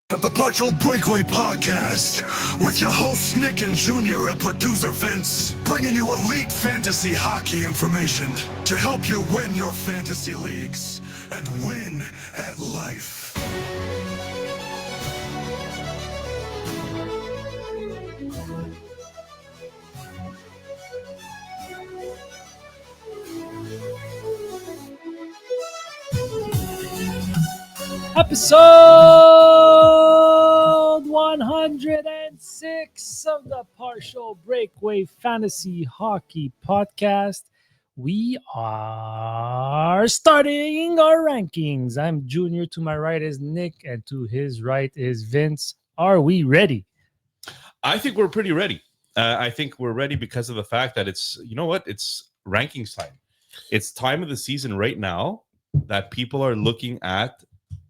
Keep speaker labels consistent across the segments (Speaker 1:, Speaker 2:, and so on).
Speaker 1: The Partial Breakaway Podcast with your hosts Nick and Junior and producer Vince, bringing you elite fantasy hockey information to help you win your fantasy leagues and win at life.
Speaker 2: Episode 106 of the Partial Breakaway Fantasy Hockey Podcast. We are starting our rankings. I'm Junior. To my right is Nick, and to his right is Vince. Are we ready?
Speaker 3: I think we're pretty ready. I think we're ready because of the fact that it's rankings time. It's time of the season right now that people are looking at.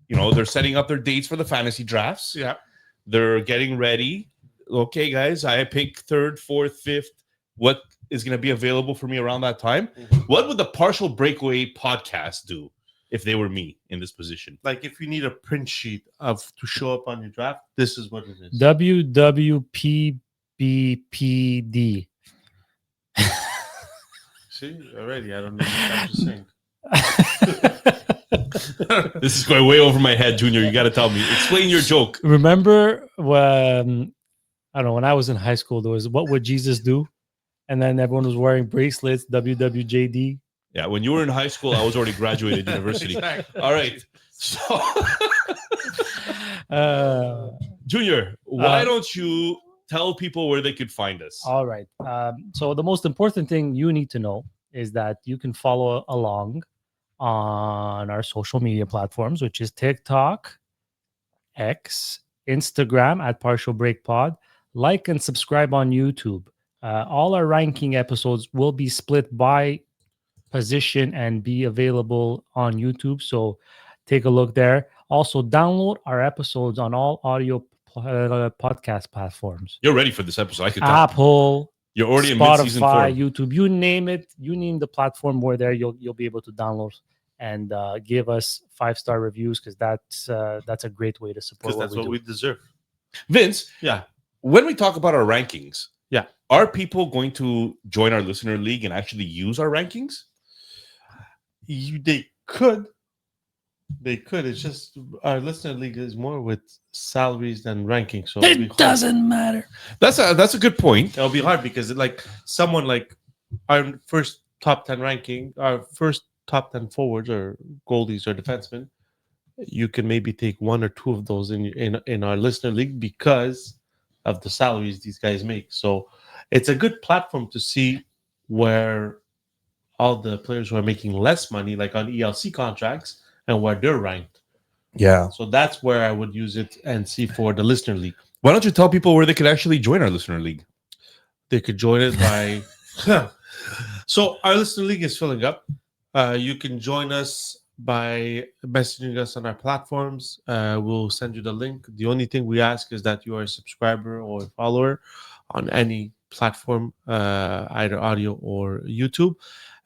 Speaker 3: They're setting up their dates for the fantasy drafts.
Speaker 4: Yeah.
Speaker 3: They're getting ready. Okay, guys, I pick third, fourth, fifth. What is going to be available for me around that time? Mm-hmm. What would the Partial Breakaway Podcast do if they were me in this position?
Speaker 4: Like if you need a print sheet to show up on your draft, this is what it is.
Speaker 2: WWPBPD.
Speaker 4: See, already, I don't know what I'm just saying.
Speaker 3: This is going way over my head, Junior. You got to tell me. Explain your joke.
Speaker 2: Remember when, I don't know, when I was in high school, there was What Would Jesus Do? And then everyone was wearing bracelets, WWJD.
Speaker 3: Yeah, when you were in high school, I was already graduated university.
Speaker 4: Exactly.
Speaker 3: All right. So, Junior, why don't you tell people where they could find us?
Speaker 2: All right. So the most important thing you need to know is that you can follow along on our social media platforms, which is TikTok, X, Instagram at Partial Break Pod. Like and subscribe on YouTube. All our ranking episodes will be split by position and be available on YouTube. So take a look there. Also, download our episodes on all audio podcast platforms.
Speaker 3: You're ready for this episode. I could tell.
Speaker 2: Apple,
Speaker 3: you're already in mid-season form.
Speaker 2: Spotify, YouTube, you name it. You name the platform where there you'll be able to download and give us 5-star reviews, because that's a great way to support
Speaker 4: Because that's what we deserve.
Speaker 3: Vince,
Speaker 4: Yeah.
Speaker 3: when we talk about our rankings,
Speaker 4: Yeah.
Speaker 3: are people going to join our listener league and actually use our rankings?
Speaker 4: They could. It's just our listener league is more with salaries than rankings. So
Speaker 2: it doesn't matter.
Speaker 3: That's a good point.
Speaker 4: It'll be hard because someone like our first top 10 ranking, our first top 10 forwards or goalies or defensemen, you can maybe take one or two of those in our listener league because of the salaries these guys make. So it's a good platform to see where all the players who are making less money, like on ELC contracts, and where they're ranked.
Speaker 3: Yeah.
Speaker 4: So that's where I would use it and see for the listener league.
Speaker 3: Why don't you tell people where they could actually join our listener league?
Speaker 4: They could join it by... So our listener league is filling up. You can join us by messaging us on our platforms. We'll send you the link. The only thing we ask is that you are a subscriber or a follower on any platform, either audio or YouTube.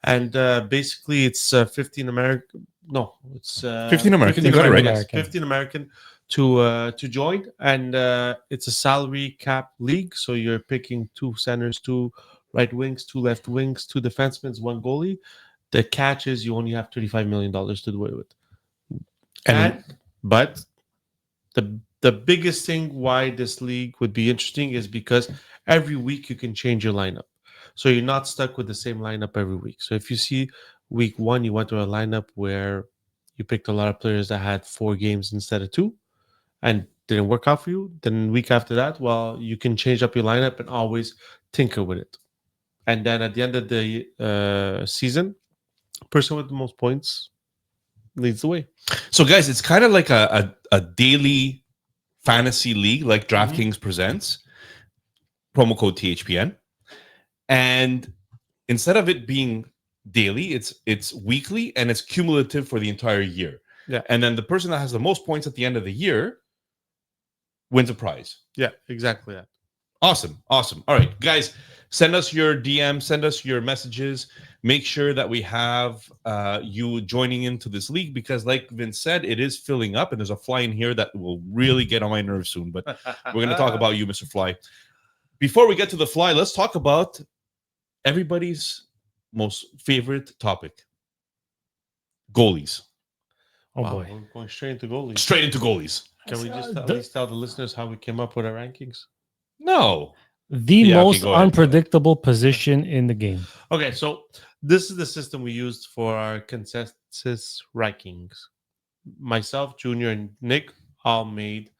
Speaker 4: And basically, it's 15 American. No, it's
Speaker 3: 15 American. You got it right.
Speaker 4: 15 American to join, and it's a salary cap league. So you're picking 2 centers, 2 right wings, 2 left wings, 2 defensemen, 1 goalie. The catch is you only have $35 million to do it with. But the biggest thing why this league would be interesting is because every week you can change your lineup. So you're not stuck with the same lineup every week. So if you see week 1, you went to a lineup where you picked a lot of players that had 4 games instead of 2 and didn't work out for you, then week after that, well, you can change up your lineup and always tinker with it. And then at the end of the season, person with the most points leads the way.
Speaker 3: So, guys, it's kind of like a daily fantasy league like DraftKings presents. Promo code THPN. And instead of it being daily, it's weekly and it's cumulative for the entire year.
Speaker 4: Yeah.
Speaker 3: And then the person that has the most points at the end of the year wins a prize.
Speaker 4: Yeah, exactly that.
Speaker 3: Awesome. All right, guys, send us your DM, send us your messages. make sure that we have you joining into this league, because like Vince said, it is filling up, and there's a fly in here that will really get on my nerves soon. But we're going to talk about you, Mr. Fly. Before we get to the fly, let's talk about everybody's most favorite topic: goalies.
Speaker 2: Oh
Speaker 4: Wow,
Speaker 2: boy.
Speaker 4: we're going straight into goalies.
Speaker 3: Straight into goalies.
Speaker 4: Can we just at
Speaker 2: The-
Speaker 4: least tell the listeners how we came up with our rankings?
Speaker 3: No.
Speaker 2: The
Speaker 3: Yeah, okay,
Speaker 2: most
Speaker 3: go ahead.
Speaker 2: unpredictable position in the game.
Speaker 4: Okay, so this is the system we used for our consensus rankings. Myself, Junior, and Nick all made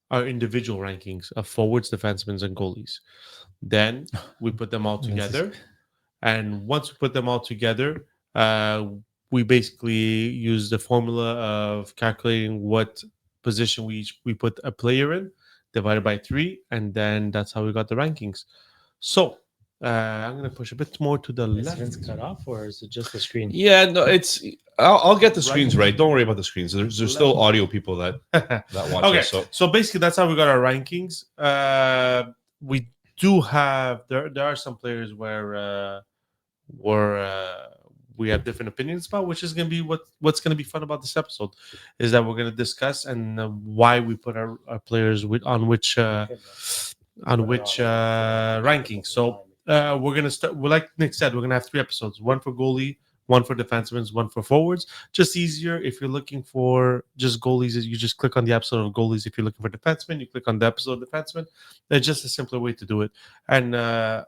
Speaker 4: our individual rankings of forwards, defensemen, and goalies. Then we put them all
Speaker 2: This is-
Speaker 4: together. And once we put them all together, we basically use the formula of calculating what position we put a player in, divided by 3, and then that's how we got the rankings. So I'm going to push a bit more to the
Speaker 2: Is
Speaker 4: left.
Speaker 2: Vince cut off, or is it just the screen?
Speaker 3: Yeah, no, it's. I'll get the
Speaker 4: Right.
Speaker 3: screens right. Don't worry about the screens. There's still audio people that watch
Speaker 4: Okay,
Speaker 3: us.
Speaker 4: so basically that's how we got our rankings. We do have there are some players where we have different opinions about, which is going to be what's going to be fun about this episode, is that we're going to discuss and why we put our players on which ranking. So we're going to start. Well, like Nick said, we're going to have 3 episodes: one for goalie, one for defensemen, one for forwards. Just easier if you're looking for just goalies, you just click on the episode of goalies. If you're looking for defensemen, you click on the episode of defensemen. It's just a simpler way to do it, and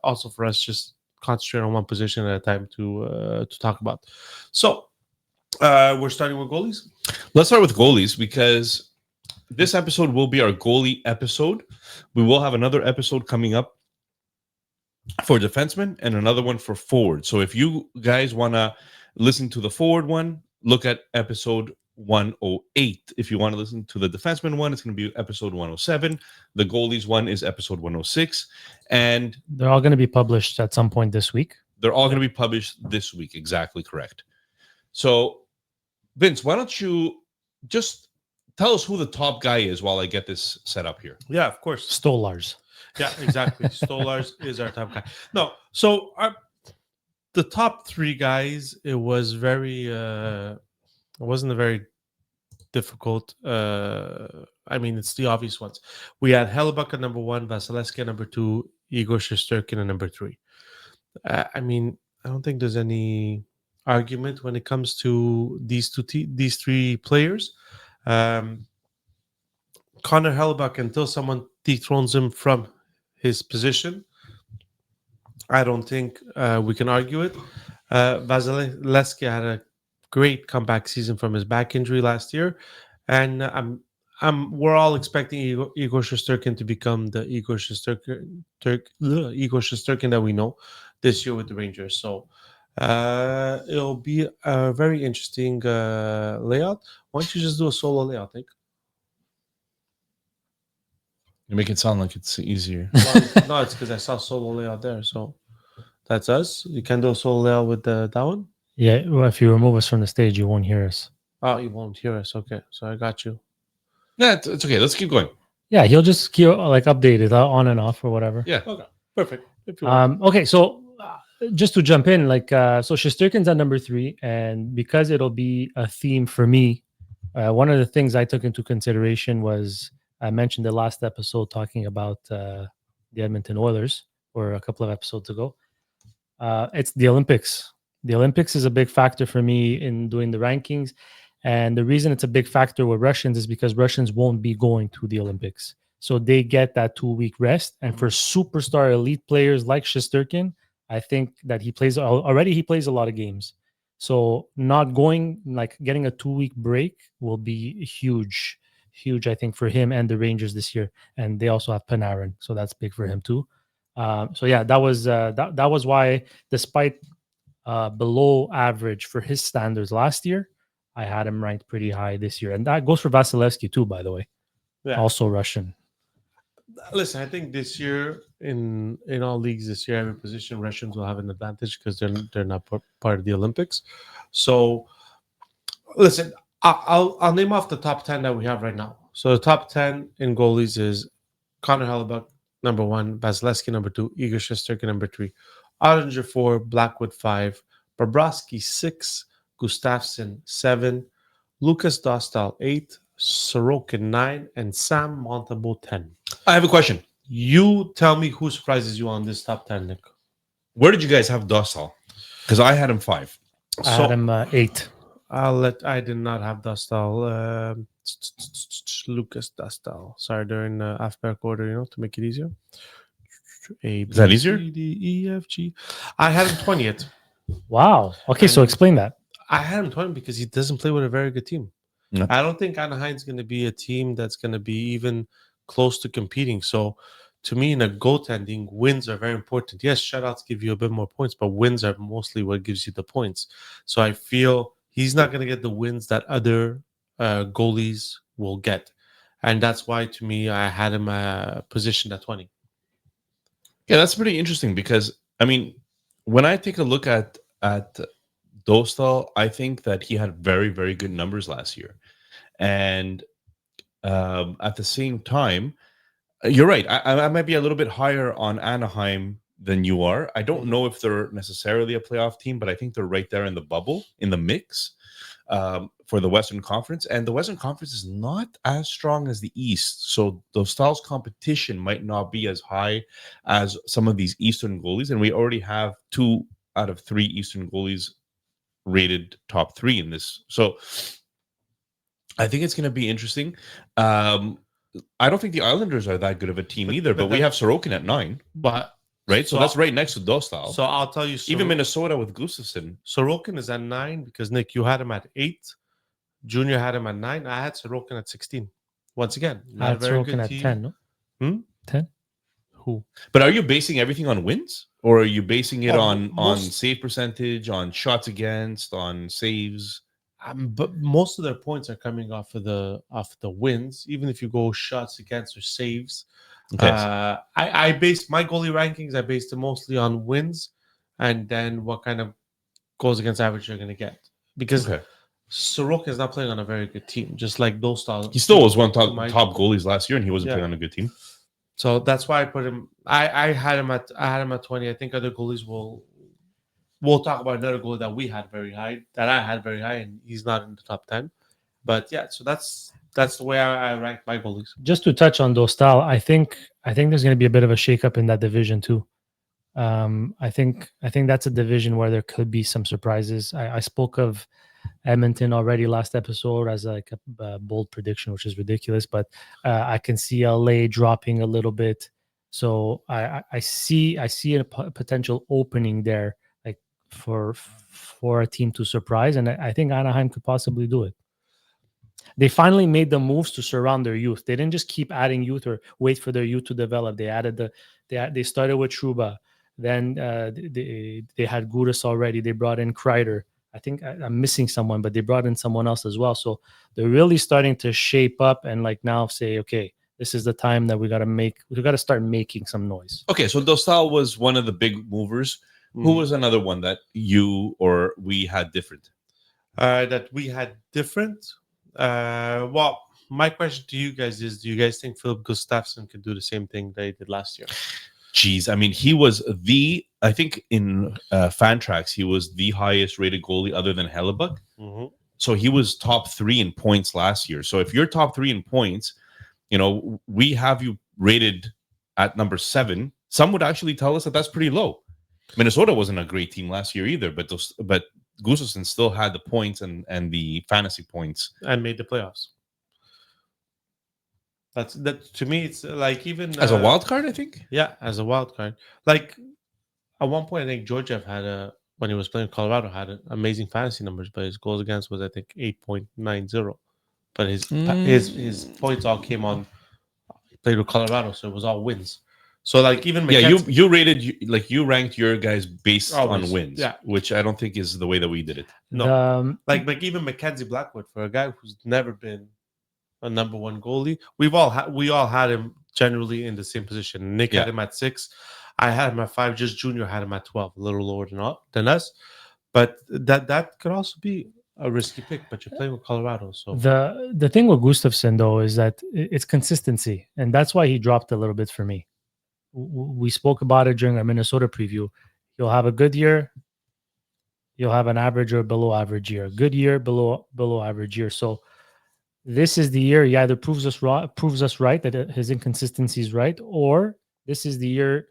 Speaker 4: also for us, just concentrate on one position at a time to talk about. So we're starting with goalies.
Speaker 3: Let's start with goalies, because this episode will be our goalie episode. We will have another episode coming up for defensemen and another one for forward. So if you guys want to listen to the forward one, look at episode 108. If you want to listen to the defenseman one, it's going to be episode 107. The goalies one is episode 106. And
Speaker 2: They're all going to be published at some point this week.
Speaker 3: they're all going to be published this week. Exactly correct. So, Vince, why don't you just tell us who the top guy is while I get this set up here?
Speaker 4: Yeah, of course.
Speaker 2: Stolars.
Speaker 4: Yeah, exactly. Stolars is our top guy. No, so the top 3 guys, it was very it wasn't a very difficult I mean, it's the obvious ones. We had Hellebuck at number 1, Vasilevsky at number 2, Igor Shesterkin at number 3. I mean, I don't think there's any argument when it comes to these 3 players. Connor Hellebuck, until someone dethrones him from his position, I don't think we can argue it. Vasilevsky had a great comeback season from his back injury last year, and we're all expecting Igor Shesterkin to become the Igor Shesterkin that we know this year with the Rangers. So it'll be a very interesting layout. Why don't you just do a solo layout, Nick?
Speaker 3: You make it sound like it's easier.
Speaker 4: Well, no, it's because I saw solo layout there. So that's us. You can do a solo layout with that one.
Speaker 2: Yeah, well, if you remove us from the stage, you won't hear us.
Speaker 4: Oh, you won't hear us. Okay, so I got you.
Speaker 3: Yeah, it's okay. Let's keep going.
Speaker 2: Yeah, he'll just keep like update it on and off or whatever.
Speaker 3: Yeah.
Speaker 4: Okay, perfect. If you want.
Speaker 2: Okay, so just to jump in, like, so Shesterkin's at number 3, and because it'll be a theme for me, one of the things I took into consideration was I mentioned the last episode talking about the Edmonton Oilers, or a couple of episodes ago. It's the Olympics. The Olympics is a big factor for me in doing the rankings. And the reason it's a big factor with Russians is because Russians won't be going to the Olympics. So they get that 2-week rest. And for superstar elite players like Shesterkin, I think that he plays a lot of games. So not going, like getting a 2-week break will be huge, I think, for him and the Rangers this year. And they also have Panarin. So that's big for him too. So yeah, that was why, despite below average for his standards last year, I had him ranked pretty high this year. And that goes for Vasilevsky too, by the way.
Speaker 4: Yeah.
Speaker 2: Also Russian.
Speaker 4: Listen, I think this year in all leagues this year, every position Russians will have an advantage because they're not part of the Olympics. So, listen, I'll name off the top 10 that we have right now. So the top 10 in goalies is Connor Hellebuck, number 1, Vasilevsky, number 2, Igor Shesterkin, number 3, Ottinger 4, Blackwood 5, Bobrovsky 6, Gustafsson 7, Lucas Dostal 8, Sorokin 9, and Sam Montembeault 10.
Speaker 3: I have a question.
Speaker 4: You tell me who surprises you on this top 10, Nick.
Speaker 3: Where did you guys have Dostal? Because I had him 5.
Speaker 2: I had him 8.
Speaker 4: I did not have Dostal. Lucas Dostal. Sorry, they're in alphabetical order, to make it easier. A, B,
Speaker 3: Is that easier?
Speaker 4: C, D, E, F, G. I had him 20th.
Speaker 2: Wow. Okay, so
Speaker 4: And-
Speaker 2: explain that.
Speaker 4: I had him 20 because he doesn't play with a very good team.
Speaker 3: No.
Speaker 4: I don't think Anaheim's going to be a team that's going to be even close to competing. So, to me, in a goaltending, wins are very important. Yes, shutouts give you a bit more points, but wins are mostly what gives you the points. So I feel he's not going to get the wins that other goalies will get. And that's why, to me, I had him positioned at 20.
Speaker 3: Yeah, that's pretty interesting because I mean, when I take a look at Dostal, I think that he had very, very good numbers last year, and at the same time, you're right. I might be a little bit higher on Anaheim than you are. I don't know if they're necessarily a playoff team, but I think they're right there in the bubble, in the mix for the Western Conference. And the Western Conference is not as strong as the East. So those styles competition might not be as high as some of these Eastern goalies. And we already have 2 out of 3 Eastern goalies rated top 3 in this. So I think it's going to be interesting. I don't think the Islanders are that good of a team either, but we have Sorokin at 9,
Speaker 4: But
Speaker 3: right? So that's right next to Dostal.
Speaker 4: So I'll tell you,
Speaker 3: Even Minnesota with Gustafsson.
Speaker 4: Sorokin is at 9 because Nick, you had him at 8. Junior had him at 9. I had Sorokin at 16. Once again,
Speaker 2: I
Speaker 4: not a
Speaker 2: had
Speaker 4: very
Speaker 2: Sorokin
Speaker 4: good
Speaker 2: at
Speaker 4: team.
Speaker 2: 10, no?
Speaker 4: Hmm?
Speaker 2: 10?
Speaker 4: Who?
Speaker 3: But are you basing everything on wins, or are you basing it
Speaker 4: Oh,
Speaker 3: on
Speaker 4: most-
Speaker 3: save percentage, on shots against, on saves?
Speaker 4: But most of their points are coming off of the wins. Even if you go shots against or saves,
Speaker 3: Okay.
Speaker 4: I based my goalie rankings. I based it mostly on wins, and then what kind of goals against average you're going to get. Because
Speaker 3: Okay.
Speaker 4: Sorokin is not playing on a very good team, just like those styles.
Speaker 3: He still was one
Speaker 4: to
Speaker 3: top,
Speaker 4: my-
Speaker 3: top goalies last year, and he wasn't
Speaker 4: Yeah.
Speaker 3: playing on a good team.
Speaker 4: So that's why I put him. I had him at 20. I think other goalies will. We'll talk about another goalie that we had very high, that I had very high, and he's not in the top 10. But yeah, so that's the way I rank my goalies.
Speaker 2: Just to touch on Dostal, I think there's going to be a bit of a shakeup in that division too. I think that's a division where there could be some surprises. I spoke of Edmonton already last episode as like a bold prediction, which is ridiculous, but I can see LA dropping a little bit. So I see a potential opening there, like for a team to surprise, and I think Anaheim could possibly do it. They finally made the moves to surround their youth. They didn't just keep adding youth or wait for their youth to develop. They added they started with Trouba. Then they had Gudis already. They brought in Kreider. I think I'm missing someone, but they brought in someone else as well. So they're really starting to shape up and like now say, okay, this is the time that we got to start making some noise.
Speaker 3: Okay, so Dostal was one of the big movers. Who was another one that you or we had different?
Speaker 4: That we had different. Well, my question to you guys is: do you guys think Philip Gustafsson could do the same thing they did last year?
Speaker 3: Jeez, I mean, he was I think in Fantrax, he was the highest rated goalie other than Hellebuck.
Speaker 4: Mm-hmm.
Speaker 3: So he was top 3 in points last year. So if you're top 3 in points, we have you rated at number 7. Some would actually tell us that that's pretty low. Minnesota wasn't a great team last year either, but Gustafsson still had the points and the fantasy points
Speaker 4: And made the playoffs. That to me, it's like even
Speaker 3: as a wild card. I think.
Speaker 4: Yeah, as a wild card. Like at one point, I think Georgiev had when he was playing Colorado had amazing fantasy numbers, but his goals against was I think 8.90. But his points all came on. He played with Colorado, so it was all wins. So like even McKenzie,
Speaker 3: you rated you ranked your guys based
Speaker 4: Always,
Speaker 3: on wins,
Speaker 4: yeah.
Speaker 3: which I don't think is the way that we did it.
Speaker 4: No. like even Mackenzie Blackwood for a guy who's never been a number 1 goalie. We all had him generally in the same position. Nick had him at 6. I had him at 5. Just Junior had him at 12, a little lower than us. But that could also be a risky pick. But you're playing with Colorado, so
Speaker 2: the thing with Gustafsson though is that it's consistency, and that's why he dropped a little bit for me. We spoke about it during our Minnesota preview. He'll have a good year, you'll have an average or below average year. Good year, below average year. So this is the year he either proves us right that his inconsistency is right, or this is the year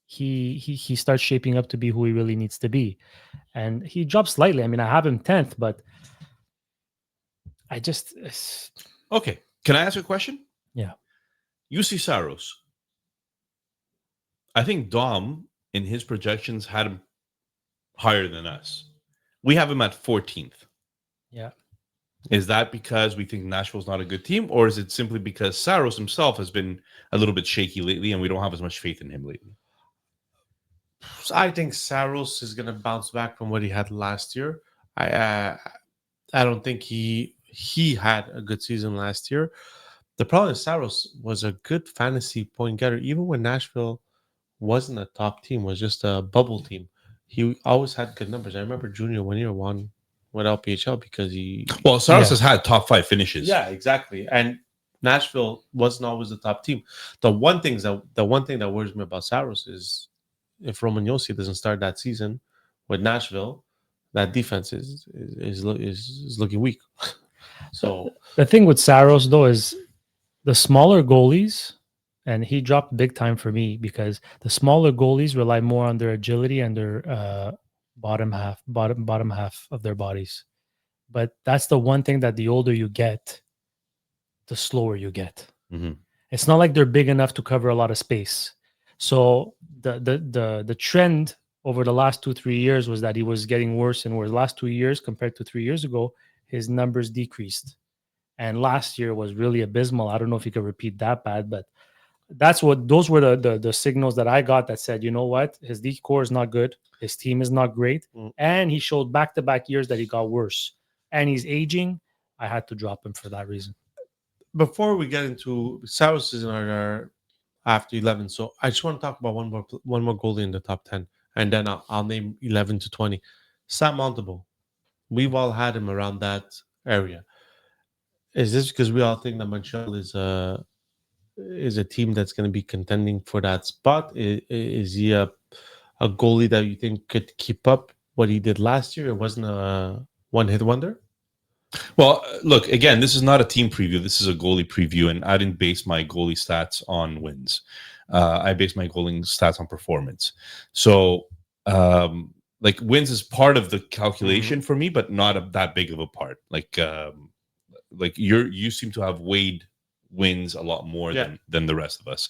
Speaker 2: he starts shaping up to be who he really needs to be. And he dropped slightly. I mean, I have him 10th, but I just
Speaker 3: Okay. Can I ask you a question?
Speaker 2: yeah.
Speaker 3: UC Saros. I think Dom in his projections had him higher than us. We have him at 14th.
Speaker 2: Yeah.
Speaker 3: Is that because we think Nashville's not a good team, or is it simply because Saros himself has been a little bit shaky lately and we don't have as much faith in him lately?
Speaker 4: I think Saros is going to bounce back from what he had last year. I don't think he had a good season last year. The problem is Saros was a good fantasy point getter, even when Nashville wasn't a top team, was just a bubble team. He always had good numbers. I remember Junior one year won LPHL because he.
Speaker 3: Well, Saros
Speaker 2: Yeah.
Speaker 3: has had top 5 finishes.
Speaker 4: Yeah, exactly. And Nashville wasn't always the top team. The one thing that worries me about Saros is if Roman Yossi doesn't start that season with Nashville, that defense is looking weak. So
Speaker 2: The thing with Saros though is the smaller goalies, and he dropped big time for me because the smaller goalies rely more on their agility and their bottom half of their bodies. But that's the one thing that the older you get, the slower you get.
Speaker 3: Mhm.
Speaker 2: It's not like they're big enough to cover a lot of space. So the trend over the last 2-3 years was that he was getting worse and worse. Last 2 years compared to 3 years ago, his numbers decreased. And last year was really abysmal. I don't know if he could repeat that bad, but those were the signals that I got that said, you know what, his decor is not good, his team is not great, and he showed back-to-back years that he got worse, and he's aging. I had to drop him for that reason.
Speaker 4: before we get into Saros is in our after 11, so I just want to talk about one more goalie in the top 10, and then I'll name 11 to 20. Sam Montembeault. We've all had him around that area. Is this because we all think that Montreal is a team that's going to be contending for that spot? Is he a goalie that you think could keep up what he did last year? It wasn't a one-hit wonder?
Speaker 3: Well, look, again, this is not a team preview. This is a goalie preview, and I didn't base my goalie stats on wins. I based my goalie stats on performance. So, like, wins is part of the calculation for me, but not that big of a part. Like you seem to have weighed wins a lot more than the rest of us.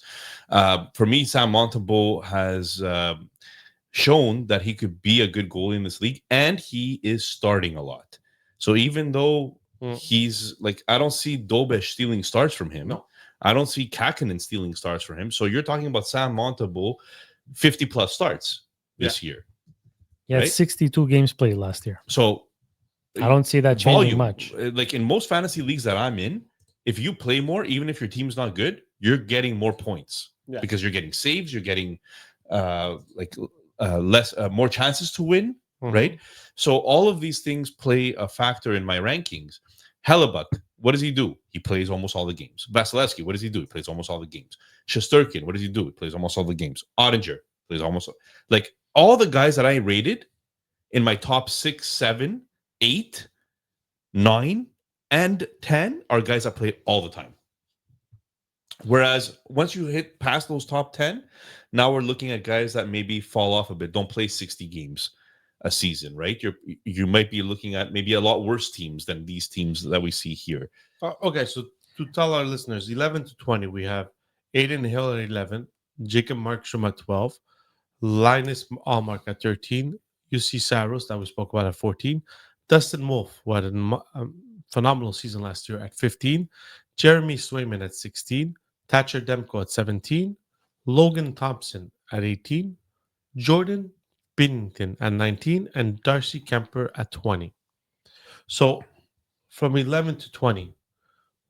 Speaker 3: For me, Sam Montembeault has shown that he could be a good goalie in this league, and he is starting a lot. So even though he's like, I don't see Dobesh stealing starts from him.
Speaker 4: No.
Speaker 3: I don't see Kakinen stealing starts from him. So you're talking about Sam Montembeault, 50 plus starts this year.
Speaker 2: He had
Speaker 3: Right?
Speaker 2: 62 games played last year.
Speaker 3: So
Speaker 2: I don't see that changing much.
Speaker 3: Like in most fantasy leagues that I'm in, if you play more, even if your team's not good, you're getting more points because you're getting saves, you're getting more chances to win, right? So all of these things play a factor in my rankings. Hellebuck, what does he do? He plays almost all the games. Vasilevsky, what does he do? He plays almost all the games. Shesterkin, what does he do? He plays almost all the games. Ottinger plays almost like all the guys that I rated in my top 6, 7, 8, 9, and 10 are guys that play all the time. Whereas once you hit past those top 10, now we're looking at guys that maybe fall off a bit, don't play 60 games a season, right? You might be looking at maybe a lot worse teams than these teams that we see here.
Speaker 4: Okay, so to tell our listeners, 11 to 20, we have Aiden Hill at 11, Jacob Markstrom at 12, Linus Allmark at 13, UC Saros, that we spoke about, at 14, Dustin Wolf, who had a phenomenal season last year, at 15, Jeremy Swayman at 16, Thatcher Demko at 17, Logan Thompson at 18, Jordan Binnington at 19, and Darcy Kemper at 20. So from 11 to 20,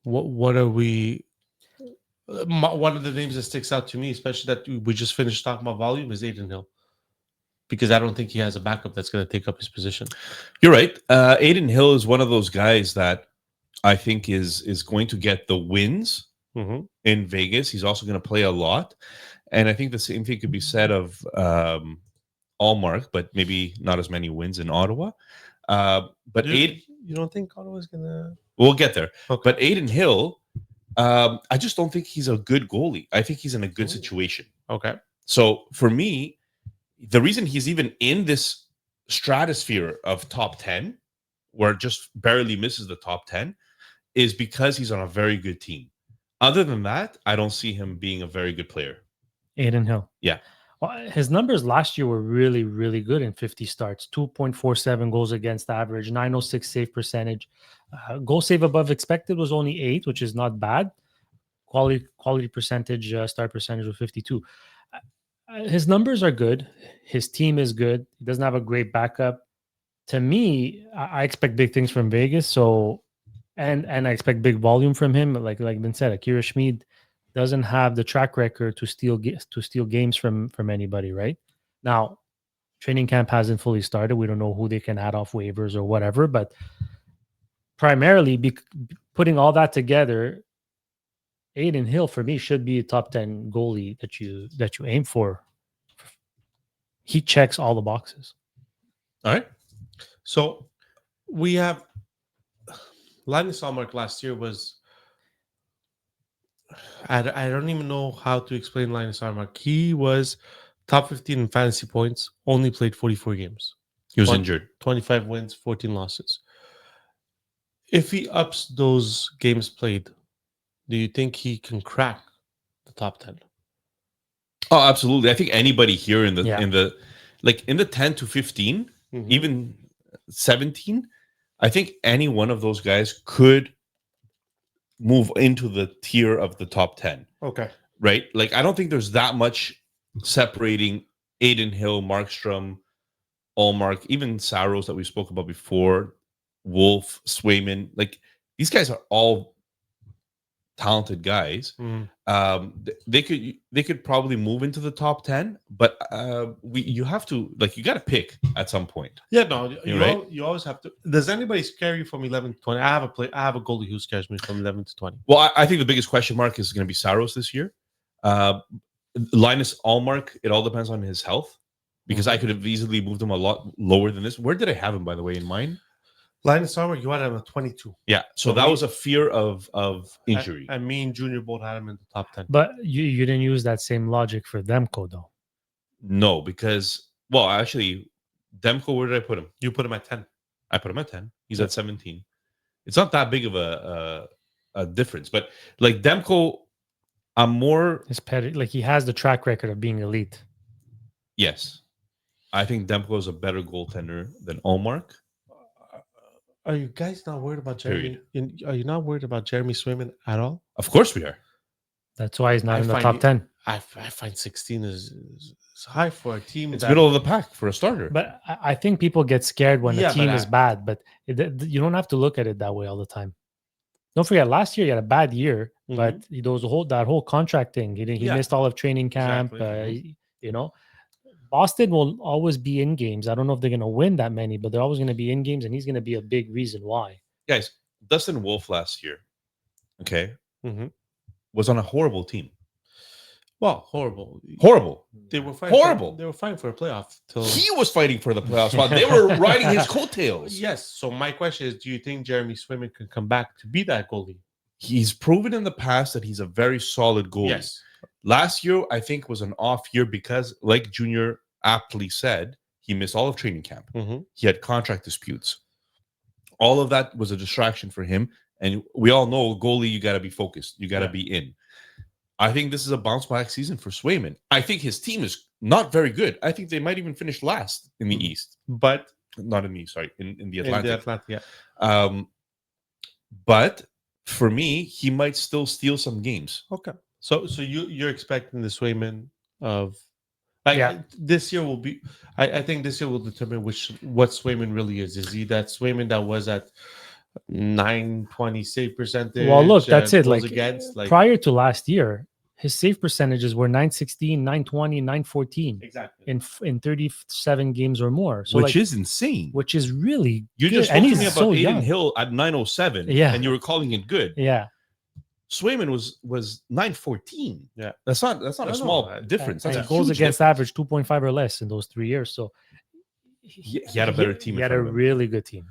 Speaker 4: what are we? One of the names that sticks out to me, especially that we just finished talking about volume, is Aiden Hill, because I don't think he has a backup that's going to take up his position.
Speaker 3: You're right. Aiden Hill is one of those guys that I think is going to get the wins in Vegas. He's also going to play a lot, and I think the same thing could be said of Allmark, but maybe not as many wins in Ottawa. But
Speaker 4: You don't think Ottawa's gonna?
Speaker 3: we'll get there.
Speaker 4: Okay.
Speaker 3: But Aiden Hill, I just don't think he's a good goalie. I think he's in a good situation.
Speaker 4: Okay.
Speaker 3: So for me, the reason he's even in this stratosphere of top 10, where it just barely misses the top 10, is because he's on a very good team. Other than that, I don't see him being a very good player.
Speaker 2: Aiden Hill.
Speaker 3: Yeah.
Speaker 2: Well, his numbers last year were really, really good in 50 starts. 2.47 goals against average, 906 save percentage. Goal save above expected was only 8, which is not bad. Quality percentage, start percentage was 52. His numbers are good. His team is good. He doesn't have a great backup. To me, I expect big things from Vegas. So, and I expect big volume from him. Like Ben said, Akira Schmid doesn't have the track record to steal games from anybody. Right now, training camp hasn't fully started. We don't know who they can add off waivers or whatever. But primarily, putting all that together, Aiden Hill for me should be a top 10 goalie that you aim for. He checks all the boxes.
Speaker 3: All right.
Speaker 4: So we have Linus Allmark last year was. I don't even know how to explain Linus Allmark. He was top 15 in fantasy points, only played 44 games.
Speaker 3: He was injured.
Speaker 4: 25 wins, 14 losses. If he ups those games played, do you think he can crack the top 10?
Speaker 3: Oh, absolutely. I think anybody here in the
Speaker 2: Yeah.
Speaker 3: in the 10 to 15, even 17, I think any one of those guys could move into the tier of the top 10.
Speaker 4: Okay.
Speaker 3: Right? Like, I don't think there's that much separating Aiden Hill, Markstrom, Allmark, even Saros that we spoke about before, Wolf, Swayman. Like, these guys are all talented guys. They could probably move into the top 10, but you have to, like, you got to pick at some point.
Speaker 4: Yeah, no,
Speaker 3: right?
Speaker 4: You always have to. Does anybody scare you from 11 to 20? I have a goalie who scares me from 11 to 20.
Speaker 3: Well, I think the biggest question mark is going to be Saros this year. Linus Allmark, it all depends on his health, because I could have easily moved him a lot lower than this. Where did I have him, by the way, in mind?
Speaker 4: Linus Allmark, you had him at 22.
Speaker 3: Yeah, so that was a fear of injury.
Speaker 4: And me and Junior both had him in the top 10.
Speaker 2: But you didn't use that same logic for Demko, though.
Speaker 3: No, because, well, actually, Demko, where did I put him?
Speaker 4: You put him at 10.
Speaker 3: I put him at 10. He's at 17. It's not that big of a difference. But, like, Demko, I'm more...
Speaker 2: He has the track record of being elite.
Speaker 3: Yes. I think Demko is a better goaltender than Allmark.
Speaker 4: Are you guys not worried about Jeremy? Are you not worried about Jeremy Swayman at all?
Speaker 3: Of course we are.
Speaker 2: That's why he's not
Speaker 4: I
Speaker 2: in the
Speaker 4: find
Speaker 2: top
Speaker 4: it-
Speaker 2: 10.
Speaker 4: I find 16 is high for a team.
Speaker 3: It's middle of the pack for a starter.
Speaker 2: But I think people get scared when the
Speaker 4: Yeah,
Speaker 2: team
Speaker 4: but
Speaker 2: is bad. But you don't have to look at it that way all the time. Don't forget, last year he had a bad year, but there was that whole contract thing. He
Speaker 4: Yeah.
Speaker 2: missed all of training camp.
Speaker 4: Exactly.
Speaker 2: Boston will always be in games. I don't know if they're going to win that many, but they're always going to be in games, and he's going to be a big reason why.
Speaker 3: Guys, Dustin Wolf last year, okay,
Speaker 4: Mhm.
Speaker 3: was on a horrible team.
Speaker 4: Well, horrible.
Speaker 3: Horrible.
Speaker 4: They were fighting
Speaker 3: Horrible.
Speaker 4: They were fighting for a playoff. Till
Speaker 3: He was fighting for the playoff spot. They were riding his coattails.
Speaker 4: yes. So my question is, do you think Jeremy Swayman can come back to be that goalie?
Speaker 3: He's proven in the past that he's a very solid goalie.
Speaker 4: Yes.
Speaker 3: Last year, I think, was an off year because, like Junior aptly said, he missed all of training camp.
Speaker 4: Mhm.
Speaker 3: He had contract disputes. All of that was a distraction for him. And we all know, goalie, you got to be focused. You got to be in. I think this is a bounce back season for Swayman. I think his team is not very good. I think they might even finish last in the East.
Speaker 4: But
Speaker 3: Not in the East, sorry, in the
Speaker 4: in the
Speaker 3: Atlantic.
Speaker 4: Atlantic, yeah.
Speaker 3: But for me, he might still steal some games.
Speaker 4: Okay. So you're expecting the Swayman of
Speaker 2: Yeah.
Speaker 4: this year will be I think this year will determine what Swayman really is. Is he that Swayman that was at 920 save percentage?
Speaker 2: Well, look, that's it.
Speaker 4: goals
Speaker 2: Like,
Speaker 4: against
Speaker 2: prior to last year, his save percentages were 916, 920, 914
Speaker 4: exactly.
Speaker 2: in 37 games or more. So
Speaker 3: Which is insane.
Speaker 2: which is really
Speaker 3: You
Speaker 2: good.
Speaker 3: just
Speaker 2: And
Speaker 3: spoke to
Speaker 2: he's
Speaker 3: me about
Speaker 2: so
Speaker 3: Aiden
Speaker 2: young.
Speaker 3: Hill at 907,
Speaker 2: Yeah.
Speaker 3: and you were calling it good.
Speaker 2: Yeah.
Speaker 3: Swayman was 914.
Speaker 4: Yeah.
Speaker 3: That's not
Speaker 4: No,
Speaker 3: a
Speaker 4: no,
Speaker 3: small difference.
Speaker 2: And
Speaker 3: That's a
Speaker 2: goals
Speaker 3: huge
Speaker 2: against
Speaker 3: difference.
Speaker 2: average 2.5 or less in those 3 years. So
Speaker 3: He had a better team
Speaker 2: He
Speaker 3: in
Speaker 2: had
Speaker 3: front
Speaker 2: a
Speaker 3: of him.
Speaker 2: really good team.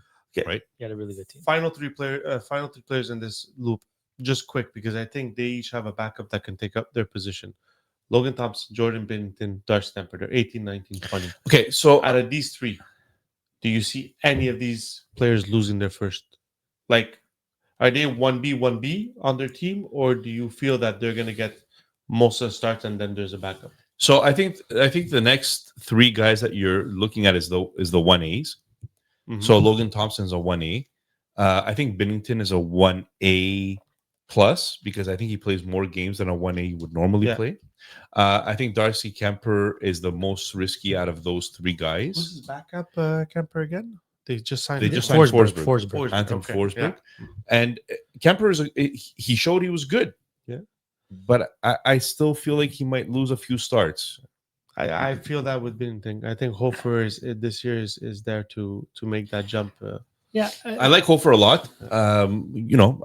Speaker 3: Right?
Speaker 2: He had a really good team.
Speaker 4: Final three players in this loop. Just quick, because I think they each have a backup that can take up their position. Logan Thompson, Jordan Binnington, Darcy Stamper. They're 18, 19, 20.
Speaker 3: Okay, so
Speaker 4: Out of these three, do you see any of these players losing their first? Like, are they 1B on their team, or do you feel that they're going to get most of the starts and then there's a backup?
Speaker 3: So I think the next three guys that you're looking at is the 1As.
Speaker 4: Mhm.
Speaker 3: So Logan Thompson's a 1A. I think Binnington is a 1A plus because I think he plays more games than a 1A you would normally
Speaker 4: Yeah.
Speaker 3: play. I think Darcy Kemper is the most risky out of those three
Speaker 4: Who's
Speaker 3: guys.
Speaker 4: his backup Kemper again? They just signed
Speaker 3: They
Speaker 4: him.
Speaker 3: just signed Forsberg.
Speaker 2: Forsberg.
Speaker 3: Anton
Speaker 4: Okay,
Speaker 3: Forsberg.
Speaker 4: yeah.
Speaker 3: And Kemper he showed he was good.
Speaker 4: Yeah.
Speaker 3: But I still feel like he might lose a few starts.
Speaker 4: I feel that with Binnington. I think Hofer this year is there to make that jump.
Speaker 2: Yeah.
Speaker 3: I like Hofer a lot. I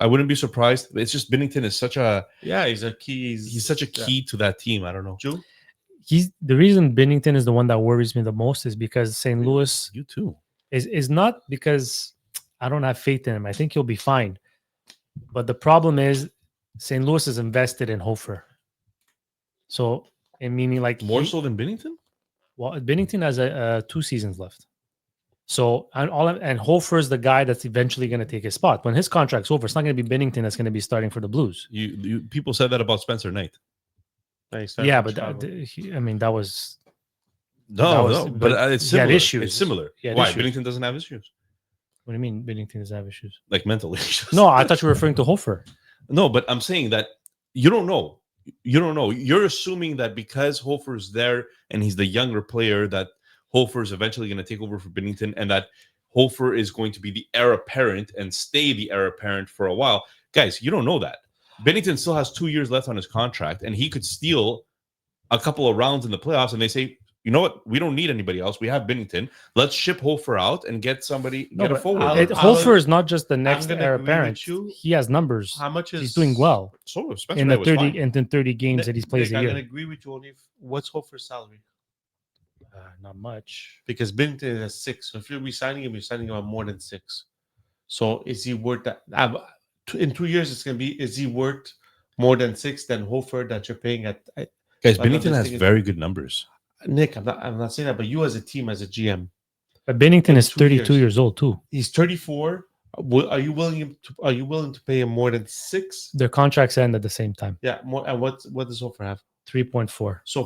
Speaker 3: wouldn't be surprised. It's just Binnington is such a
Speaker 4: He's a key.
Speaker 3: he's such a key to that team. I don't know.
Speaker 4: Joe?
Speaker 2: He's the reason Binnington is the one that worries me the most is because St. Louis
Speaker 3: You too.
Speaker 2: is not because I don't have faith in him. I think he'll be fine. But the problem is St. Louis is invested in Hofer. So, and meaning like
Speaker 3: More so than Binnington?
Speaker 2: well, Binnington has 2 seasons left. So and Hofer is the guy that's eventually going to take his spot. When his contract's over, it's not going to be Binnington that's going to be starting for the Blues.
Speaker 3: You people said that about Spencer Knight.
Speaker 2: Yeah, but that was
Speaker 3: No, but it's
Speaker 2: he had
Speaker 3: similar.
Speaker 2: issues.
Speaker 3: It's similar.
Speaker 2: He had
Speaker 3: Why?
Speaker 2: issues.
Speaker 3: Binnington doesn't have issues.
Speaker 2: What do you mean Binnington doesn't have issues?
Speaker 3: Like mental issues.
Speaker 2: No, I thought you were referring to Hofer.
Speaker 3: No, but I'm saying that you don't know. You don't know. You're assuming that because Hofer's there and he's the younger player, that Hofer is eventually going to take over for Binnington, and that Hofer is going to be the heir apparent and stay the heir apparent for a while. Guys, you don't know that. Binnington still has 2 years left on his contract, and he could steal a couple of rounds in the playoffs, and they say, you know what? We don't need anybody else. We have Binnington. Let's ship Hofer out and get somebody, get a forward.
Speaker 2: Hofer is not just the next
Speaker 4: gonna
Speaker 2: heir
Speaker 4: agree
Speaker 2: apparent.
Speaker 4: with you.
Speaker 2: He has numbers.
Speaker 4: How much is
Speaker 2: He's doing well
Speaker 3: So if Spencer
Speaker 2: in
Speaker 3: Knight
Speaker 2: the
Speaker 3: was
Speaker 2: 30
Speaker 3: fine.
Speaker 2: in the 30 games that he's plays a
Speaker 4: I'm
Speaker 2: year.
Speaker 4: going to agree with you only. What's Hofer's salary?
Speaker 2: Not much.
Speaker 4: Because Binnington is at 6. So if you're resigning him, you're signing him at more than 6. So is he worth that? In 2 years, it's going to be, is he worth more than 6 than Hofer that you're paying at?
Speaker 3: Guys,
Speaker 4: I'm not
Speaker 3: Binnington has
Speaker 4: listening.
Speaker 3: very good numbers.
Speaker 4: Nick, I'm not saying that, but you as a team, as a GM,
Speaker 2: But Binnington
Speaker 4: In
Speaker 2: is
Speaker 4: 2
Speaker 2: 32
Speaker 4: years.
Speaker 2: years old too.
Speaker 4: he's 34. Are you willing to pay him more than 6?
Speaker 2: Their contracts end at the same time.
Speaker 4: Yeah, more. And what does Hofer have?
Speaker 2: 3.4.
Speaker 4: So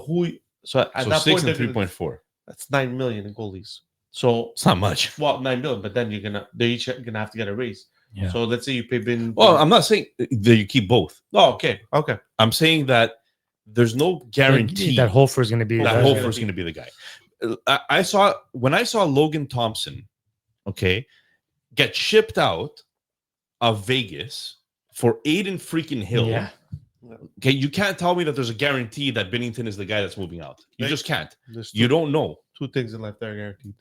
Speaker 4: at
Speaker 3: So
Speaker 4: that
Speaker 3: 6
Speaker 4: point,
Speaker 3: and 3.4.
Speaker 4: that's 9 million in goalies. So
Speaker 3: It's not much.
Speaker 4: well, 9 million, but then they're each gonna have to get a raise.
Speaker 2: Yeah.
Speaker 4: So let's say you pay Bin.
Speaker 3: Well, I'm not saying that you keep both.
Speaker 4: Oh, okay.
Speaker 3: I'm saying that there's no guarantee
Speaker 2: that Hofer is going to be.
Speaker 3: that
Speaker 4: Hofer's
Speaker 3: Hofer's going to be the guy. When I saw Logan Thompson, okay, get shipped out of Vegas for Aiden freaking Hill.
Speaker 2: Yeah.
Speaker 3: Okay, you can't tell me that there's a guarantee that Binnington is the guy that's moving out. You
Speaker 4: Right.
Speaker 3: just can't.
Speaker 4: There's
Speaker 3: You don't know.
Speaker 4: 2 things in life that are guaranteed: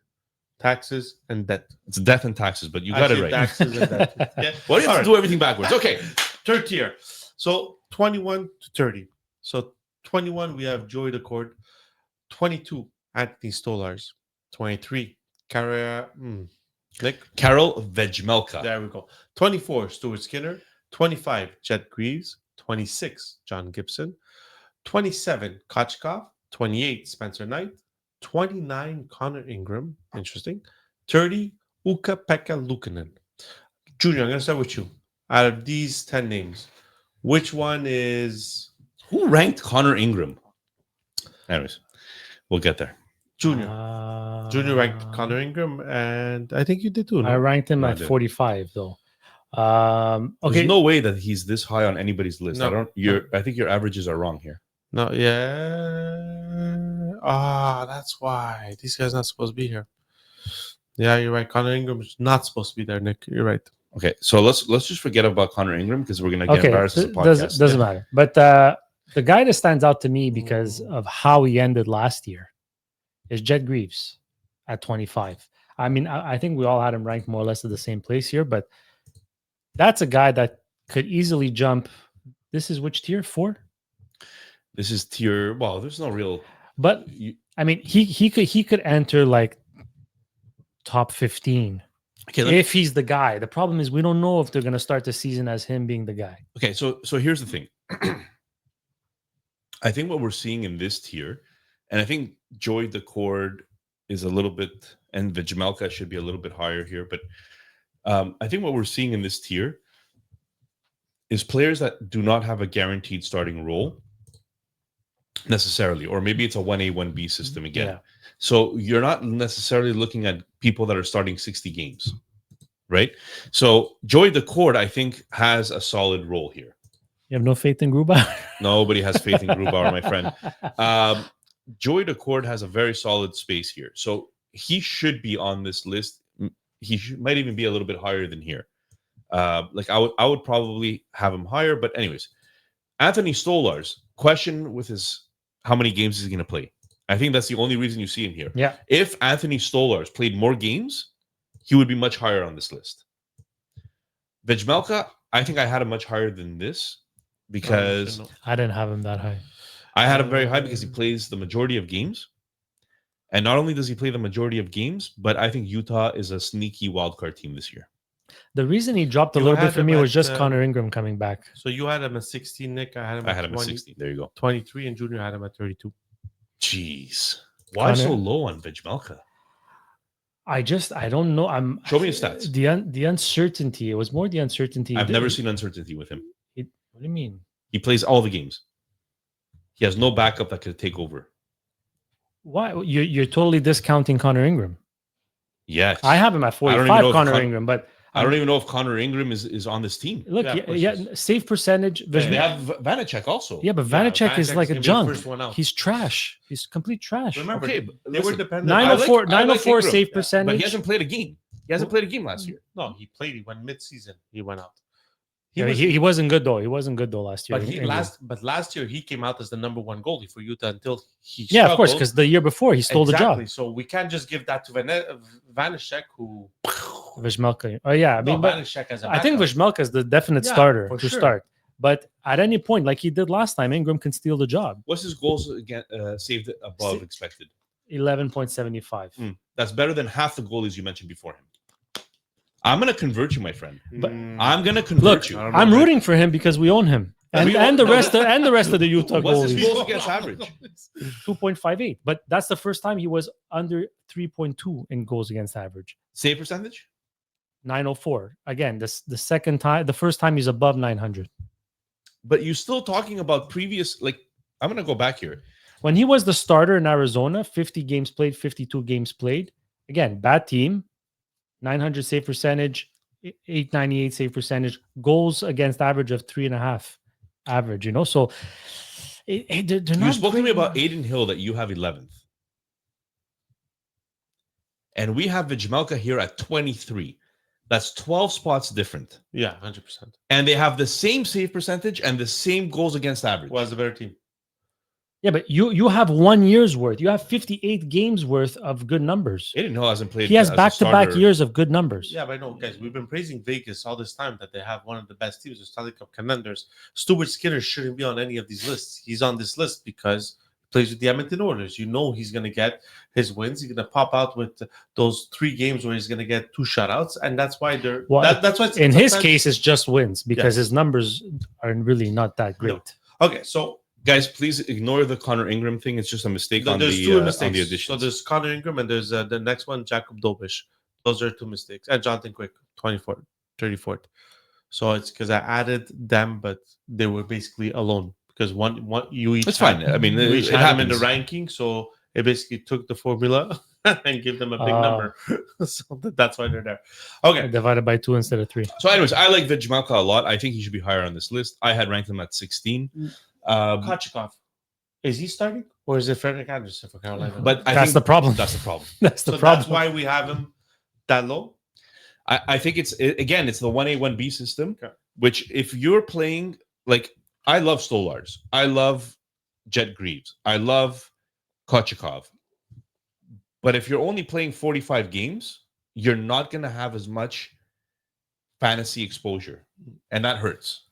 Speaker 4: taxes and debt.
Speaker 3: It's death and taxes, but you got it
Speaker 4: Actually,
Speaker 3: right.
Speaker 4: Taxes and debt. Yeah.
Speaker 3: Why do you have
Speaker 4: All
Speaker 3: to do everything backwards? Okay.
Speaker 4: Third tier. So 21 to 30. So 21, we have Joey Decord. 22, Anthony Stolars. 23, Carrera. Nick.
Speaker 3: Carol Vejmelka.
Speaker 4: There we go. 24, Stuart Skinner. 25, Jet Greaves. 26, John Gibson. 27, Kochkov. 28, Spencer Knight. 29, Connor Ingram. Interesting. 30, Ukko-Pekka Luukkonen. Junior, I'm going to start with you. Out of these 10 names, which one is
Speaker 3: Who ranked Connor Ingram? Anyways, we'll get there.
Speaker 4: Junior? Junior ranked Connor Ingram, and I think you did too.
Speaker 2: I
Speaker 4: No?
Speaker 2: ranked him
Speaker 3: No, I
Speaker 2: at
Speaker 3: didn't.
Speaker 2: 45 though.
Speaker 3: There's
Speaker 2: Okay.
Speaker 3: no way that he's this high on anybody's list.
Speaker 4: No.
Speaker 3: I think your averages are wrong here.
Speaker 4: No, yeah. That's why. These guys not supposed to be here. Yeah, you're right. Connor Ingram is not supposed to be there, Nick. You're right.
Speaker 3: Okay, so let's just forget about Connor Ingram because we're gonna get embarrassed as a podcast.
Speaker 2: Doesn't matter. But the guy that stands out to me because of how he ended last year is Jet Greaves at 25. I mean, I think we all had him ranked more or less at the same place here, but that's a guy that could easily jump This is which tier? 4?
Speaker 3: This is tier. Well, there's no real.
Speaker 2: But
Speaker 3: You,
Speaker 2: I mean, he could enter like top 15
Speaker 3: okay,
Speaker 2: if he's the guy. The problem is we don't know if they're going to start the season as him being the guy.
Speaker 3: okay. So here's the thing. I think what we're seeing in this tier, and I think Joy Decord is a little bit, and Vijmelka should be a little bit higher here, but I think what we're seeing in this tier is players that do not have a guaranteed starting role necessarily, or maybe it's a 1A, 1B system again.
Speaker 2: Yeah.
Speaker 3: So you're not necessarily looking at people that are starting 60 games, right? So Joy Decord, I think, has a solid role here.
Speaker 2: You have no faith in Grubauer?
Speaker 3: Nobody has faith in Grubauer, my friend. Joy Decord has a very solid space here. So he should be on this list. Might even be a little bit higher than here. Like I would probably have him higher. But anyways, Anthony Stolarz, question with his how many games is he going to play? I think that's the only reason you see him here.
Speaker 2: Yeah.
Speaker 3: If Anthony Stolarz played more games, he would be much higher on this list. Vejmelka, I think I had him much higher than this because
Speaker 2: I didn't have him that high.
Speaker 3: I had him very high because he plays the majority of games. And not only does he play the majority of games, but I think Utah is a sneaky wildcard team this year.
Speaker 2: The reason he dropped a
Speaker 4: You
Speaker 2: little bit
Speaker 4: had
Speaker 2: for
Speaker 4: him
Speaker 2: me was
Speaker 4: at,
Speaker 2: just Connor Ingram coming back.
Speaker 4: So you had him at 16, Nick. I had him
Speaker 3: I
Speaker 4: at
Speaker 3: had him
Speaker 4: 20,
Speaker 3: at 16. There you go.
Speaker 4: 23, and Junior had him at 32.
Speaker 3: Jeez. Why so
Speaker 2: Connor-
Speaker 3: low on Vejmelka?
Speaker 2: I don't know.
Speaker 3: Show me his stats.
Speaker 2: The uncertainty. It was more the uncertainty.
Speaker 3: I've never seen uncertainty with him.
Speaker 2: What do you mean?
Speaker 3: He plays all the games. He has no backup that could take over.
Speaker 2: Why you're totally discounting Connor Ingram?
Speaker 3: Yes.
Speaker 2: I have him at
Speaker 3: I don't even
Speaker 2: 45,
Speaker 3: know if
Speaker 2: Connor Ingram, but
Speaker 3: I don't even know if Connor Ingram is on this team.
Speaker 2: look,
Speaker 4: Yeah, of course
Speaker 2: yeah,
Speaker 4: he is.
Speaker 2: save percentage.
Speaker 3: They have Vanacek also.
Speaker 2: Yeah, but
Speaker 4: Yeah,
Speaker 2: Vanacek is
Speaker 4: Vanacek's
Speaker 2: like a
Speaker 4: gonna be the
Speaker 2: junk.
Speaker 4: first one out.
Speaker 2: He's trash. He's complete trash.
Speaker 4: Remember,
Speaker 3: Okay,
Speaker 4: they
Speaker 3: but
Speaker 4: were
Speaker 3: listen,
Speaker 4: dependent.
Speaker 2: 904,
Speaker 3: I like
Speaker 2: 904
Speaker 3: Ingram,
Speaker 2: save
Speaker 3: but
Speaker 2: percentage.
Speaker 3: he hasn't played a game. He hasn't played a game last year.
Speaker 4: No, he played. He went mid-season. He went out.
Speaker 2: He wasn't good though. He wasn't good though last year.
Speaker 4: But last year he came out as the number one goalie for Utah until he
Speaker 2: Yeah, of course,
Speaker 4: struggled.
Speaker 2: because the year before he stole the job.
Speaker 4: So we can't just give that to Vanacek, who
Speaker 2: Vizmelka. Oh yeah, I mean, but
Speaker 4: Vanacek as a
Speaker 2: I think
Speaker 4: backup.
Speaker 2: Vizmelka is the definite
Speaker 4: Yeah,
Speaker 2: starter
Speaker 4: for
Speaker 2: to
Speaker 4: sure.
Speaker 2: start. But at any point, like he did last time, Ingram can steal the job.
Speaker 3: What's his goals again saved above expected?
Speaker 2: 11.75.
Speaker 3: That's better than half the goalies you mentioned before him. I'm gonna convert you, my friend.
Speaker 2: But-
Speaker 3: I'm gonna convert
Speaker 2: Look,
Speaker 3: you.
Speaker 2: I'm rooting for him because we own him, and the rest of the Utah
Speaker 3: What's his
Speaker 2: goalies.
Speaker 3: goals against average?
Speaker 2: 2.58. But that's the first time he was under 3.2 in goals against average.
Speaker 3: Save percentage?
Speaker 2: 904. Again, this the second time, the first time he's above 900.
Speaker 3: But you're still talking about previous. Like, I'm gonna go back here.
Speaker 2: When he was the starter in Arizona, 50 games played, 52 games played. Again, bad team. 900 save percentage, 898 save percentage, goals against average of 3.5 average, So they're not.
Speaker 3: You spoke to me
Speaker 2: great.
Speaker 3: about Aiden Hill that you have 11th. And we have Vijmelka here at 23. That's 12 spots different.
Speaker 4: Yeah, 100%.
Speaker 3: And they have the same save percentage and the same goals against average.
Speaker 4: Was a better team.
Speaker 2: Yeah, but you have 1 year's worth. You have 58 games worth of good numbers.
Speaker 3: Aiden Hill hasn't played.
Speaker 2: He has
Speaker 3: as a
Speaker 2: back-to-back
Speaker 3: starter.
Speaker 2: years of good numbers.
Speaker 4: Yeah, but I know, guys, we've been praising Vegas all this time that they have one of the best teams, the Stanley Cup contenders. Stuart Skinner shouldn't be on any of these lists. He's on this list because he plays with the Edmonton Oilers. You know he's going to get his wins. He's going to pop out with those 3 games where he's going to get 2 shutouts, and that's why they're.
Speaker 2: Well,
Speaker 4: that's why it's,
Speaker 2: In his
Speaker 4: sometimes-
Speaker 2: case, it's just wins because
Speaker 4: Yes.
Speaker 2: his numbers are really not that great.
Speaker 4: Okay, so
Speaker 3: Guys, please ignore the Connor Ingram thing. It's just a mistake on
Speaker 4: there's
Speaker 3: the
Speaker 4: 2
Speaker 3: on
Speaker 4: mistakes.
Speaker 3: the
Speaker 4: So
Speaker 3: additions.
Speaker 4: there's Connor Ingram and there's the next one, Jacob Dobish. Those are 2 mistakes. And Jonathan Quick, 24th, 34th. So it's because I added them, but they were basically alone because one you each.
Speaker 3: That's fine. I mean,
Speaker 4: You each
Speaker 3: it
Speaker 4: had them in
Speaker 3: happens.
Speaker 4: the ranking, so it basically took the formula and gave them a big number. So that's why they're there. Okay,
Speaker 2: Divided by 2 instead of 3.
Speaker 3: So, anyways, I like Vijmelka a lot. I think he should be higher on this list. I had ranked him at 16.
Speaker 4: Kochikov. Is he starting or is it Frederick Anderson for Carolina?
Speaker 3: But I
Speaker 2: That's
Speaker 3: think
Speaker 2: the problem.
Speaker 3: That's the problem.
Speaker 2: That's the
Speaker 4: so
Speaker 2: problem.
Speaker 4: that's why we have him that low.
Speaker 3: I think it's the 1A, 1B system,
Speaker 4: Okay.
Speaker 3: which if you're playing, like, I love Stolarz. I love Jet Greaves. I love Kochikov. But if you're only playing 45 games, you're not going to have as much fantasy exposure. And that hurts,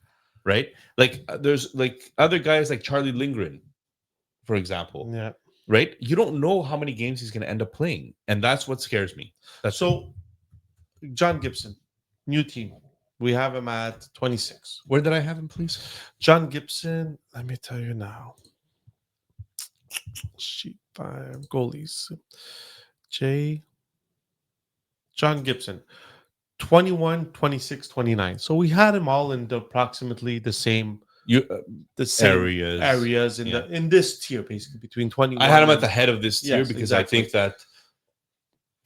Speaker 3: right? Like there's like other guys like Charlie Lindgren, for example,
Speaker 4: Yeah.
Speaker 3: right? You don't know how many games he's going to end up playing, and that's what scares me. That's
Speaker 4: So John Gibson, new team. We have him at 26.
Speaker 3: where did I have him, please?
Speaker 4: John Gibson, let me tell you now. Sheet 5 goalies. John Gibson, 21, 26, 29. So we had him all in approximately the same
Speaker 3: You
Speaker 4: areas in
Speaker 3: yeah.
Speaker 4: in this tier, basically between 21.
Speaker 3: I had him at
Speaker 4: and-
Speaker 3: the head of this tier
Speaker 4: Yes,
Speaker 3: because
Speaker 4: exactly.
Speaker 3: I think that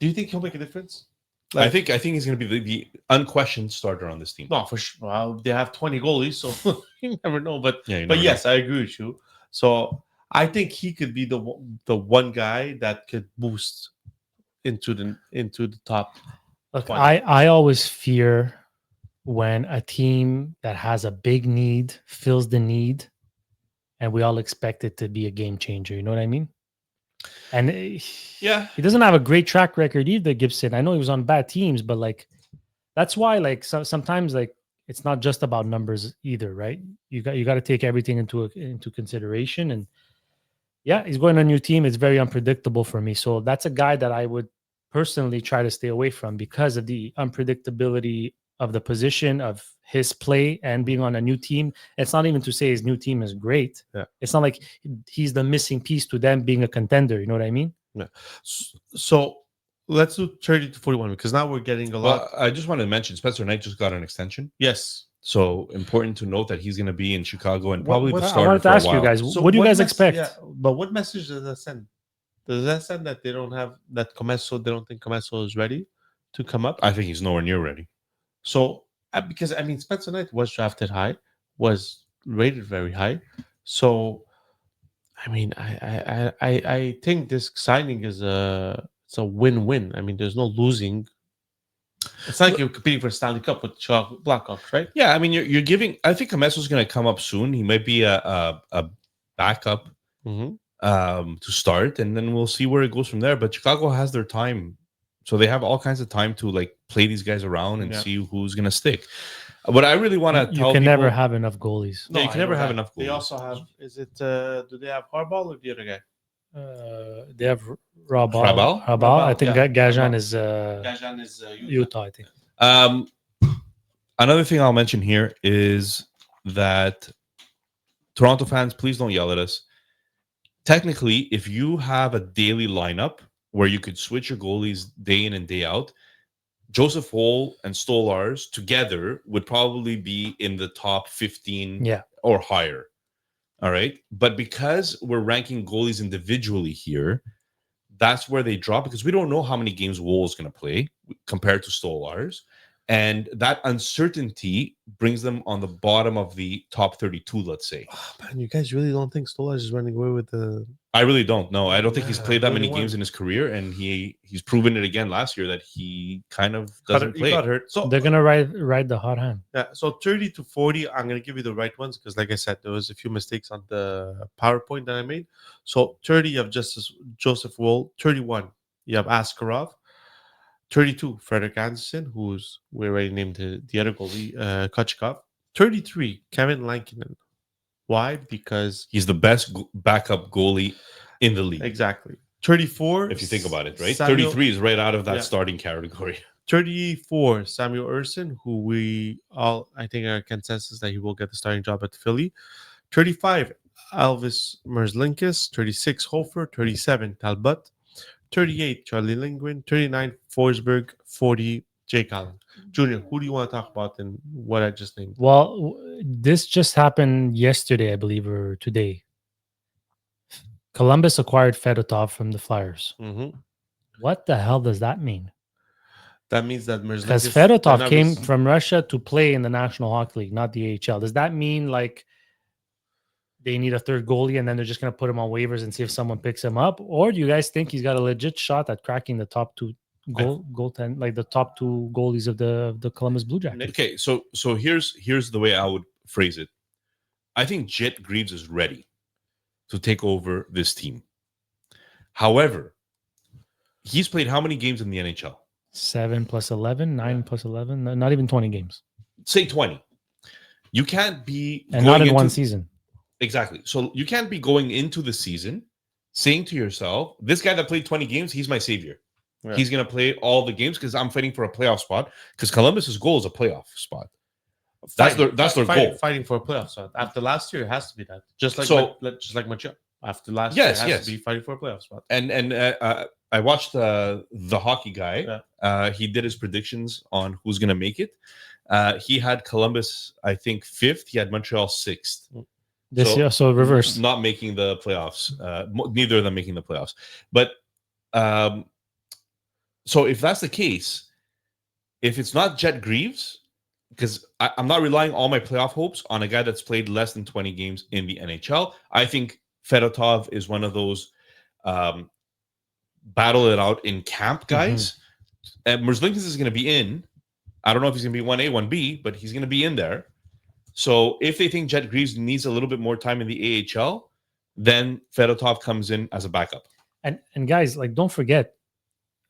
Speaker 4: Do you think he'll make a difference?
Speaker 3: I think he's going to be the unquestioned starter on this team.
Speaker 4: No, for sure. Well, they have 20 goalies, so you never know. But
Speaker 3: Yeah, you
Speaker 4: but
Speaker 3: never
Speaker 4: yes, I agree with you. So I think he could be the one guy that could boost into the top.
Speaker 2: Look,
Speaker 4: 20.
Speaker 2: I always fear when a team that has a big need fills the need, and we all expect it to be a game changer. You know what I mean? And
Speaker 3: Yeah.
Speaker 2: he doesn't have a great track record either, Gibson. I know he was on bad teams, but like that's why like sometimes like it's not just about numbers either, right? You got to take everything into consideration. And yeah, he's going on a new team. It's very unpredictable for me. So that's a guy that I would personally try to stay away from because of the unpredictability of the position of his play and being on a new team. It's not even to say his new team is great.
Speaker 4: Yeah.
Speaker 2: It's not like he's the missing piece to them being a contender. You know what I mean?
Speaker 4: So let's do 30 to 41 because now we're getting a lot.
Speaker 3: Well, I just wanted to mention Spencer Knight just got an extension.
Speaker 4: Yes.
Speaker 3: So important to note that he's going to be in Chicago and
Speaker 4: What-
Speaker 3: probably
Speaker 4: what-
Speaker 3: the
Speaker 4: I
Speaker 3: starter
Speaker 2: wanted to
Speaker 3: for a
Speaker 2: ask you
Speaker 3: while.
Speaker 2: guys,
Speaker 4: So
Speaker 2: what do you guys
Speaker 4: mess-
Speaker 2: expect?
Speaker 4: Yeah, but what message does that send? Does that send that they don't have that Comesso? They don't think Comesso is ready to come up.
Speaker 3: I think he's nowhere near ready.
Speaker 4: So because I mean Spencer Knight was drafted high, was rated very high. So I mean I think this signing is it's a win-win. I mean there's no losing. It's not like you're competing for a Stanley Cup with Chicago Blackhawks, right?
Speaker 3: Yeah, I mean, you're giving. I think Comesso's going to come up soon. He might be a backup
Speaker 4: Mm-hmm.
Speaker 3: to start, and then we'll see where it goes from there. But Chicago has their time, so they have all kinds of time to like play these guys around and
Speaker 4: Yeah.
Speaker 3: see who's going to stick. What I really want to
Speaker 2: You
Speaker 3: tell
Speaker 2: can never
Speaker 3: people-
Speaker 2: have enough goalies.
Speaker 3: Yeah, you can never have enough
Speaker 4: They
Speaker 3: goalies.
Speaker 4: also have. Is it? Do they have Harbaugh or the other guy?
Speaker 2: They have Rabal.
Speaker 3: Rabal?
Speaker 2: Rabal. I think
Speaker 4: yeah,
Speaker 2: Gajan
Speaker 4: Rabal.
Speaker 2: is
Speaker 4: Gajan is
Speaker 2: Utah. I think.
Speaker 3: Another thing I'll mention here is that Toronto fans, please don't yell at us. Technically, if you have a daily lineup where you could switch your goalies day in and day out, Joseph Woll and Stolars together would probably be in the top 15
Speaker 2: Yeah.
Speaker 3: or higher. All right. But because we're ranking goalies individually here, that's where they drop because we don't know how many games Woll is going to play compared to Stolars. And that uncertainty brings them on the bottom of the top 32, let's say.
Speaker 4: Oh, man, you guys really don't think Stolarz is running away with the?
Speaker 3: I really don't know. I don't think he's
Speaker 4: Yeah,
Speaker 3: played that
Speaker 4: really
Speaker 3: many
Speaker 4: won.
Speaker 3: games in his career, and he's proven it again last year that he kind of
Speaker 4: He
Speaker 3: doesn't play.
Speaker 4: got hurt. So
Speaker 2: They're gonna ride the hot hand.
Speaker 4: yeah, so 30 to 40, I'm gonna give you the right ones because, like I said, there was a few mistakes on the PowerPoint that I made. So 30, you have Joseph Woll. 31, you have Askarov. 32, Frederick Anderson, who's we already named the other goalie, Kochikov. 33, Kevin Lankinen. Why? Because
Speaker 3: He's the best backup goalie in the league.
Speaker 4: exactly. 34,
Speaker 3: If you think about it, right?
Speaker 4: Samuel-
Speaker 3: 33 is right out of that
Speaker 4: Yeah.
Speaker 3: starting category.
Speaker 4: 34, Samuel Urson, who we all, I think, are consensus that he will get the starting job at Philly. 35, Elvis Merzlinkis. 36, Hofer. 37, Talbot. 38, Charlie Lindgren. 39, Forsberg. 40, Jake Allen. Junior, who do you want to talk about in what I just named?
Speaker 2: Well, this just happened yesterday, I believe, or today. Columbus acquired Fedotov from the Flyers.
Speaker 4: Mm-hmm.
Speaker 2: What the hell does that mean?
Speaker 4: That means that Merzlinkis.
Speaker 2: Because Fedotov came from Russia to play in the National Hockey League, not the AHL. Does that mean like they need a third goalie and then they're just going to put him on waivers and see if someone picks him up? Or do you guys think he's got a legit shot at cracking the top two goaltend, like the top two goalies of the Columbus Blue Jackets?
Speaker 3: Okay, so here's the way I would phrase it. I think Jet Greaves is ready to take over this team. However, he's played how many games in the NHL?
Speaker 2: 7 plus 11, 9 plus 11, not even 20 games.
Speaker 3: Say 20. You can't be
Speaker 2: And not in
Speaker 3: into,
Speaker 2: one season.
Speaker 3: Exactly. So you can't be going into the season saying to yourself, "This guy that played 20 games, he's my savior.
Speaker 4: Yeah.
Speaker 3: He's gonna play all the games because I'm fighting for a playoff spot." Because Columbus's goal is a playoff spot. That's their goal.
Speaker 4: Fighting for a playoff spot. After last year, it has to be that. Just like Montreal. After last year, it has to be fighting for a playoff spot.
Speaker 3: And I watched the hockey guy.
Speaker 4: Yeah.
Speaker 3: He did his predictions on who's gonna make it. He had Columbus, I think, 5th. He had Montreal 6th.
Speaker 2: This year, so reverse.
Speaker 3: Not making the playoffs. Neither of them making the playoffs. But so if that's the case, if it's not Jet Greaves, because I'm not relying all my playoff hopes on a guy that's played less than 20 games in the NHL. I think Fedotov is one of those battle it out in camp guys. And Merzlikins is going to be in. I don't know if he's going to be 1A, 1B, but he's going to be in there. So if they think Jet Greaves needs a little bit more time in the AHL, then Fedotov comes in as a backup.
Speaker 2: And guys, like, don't forget,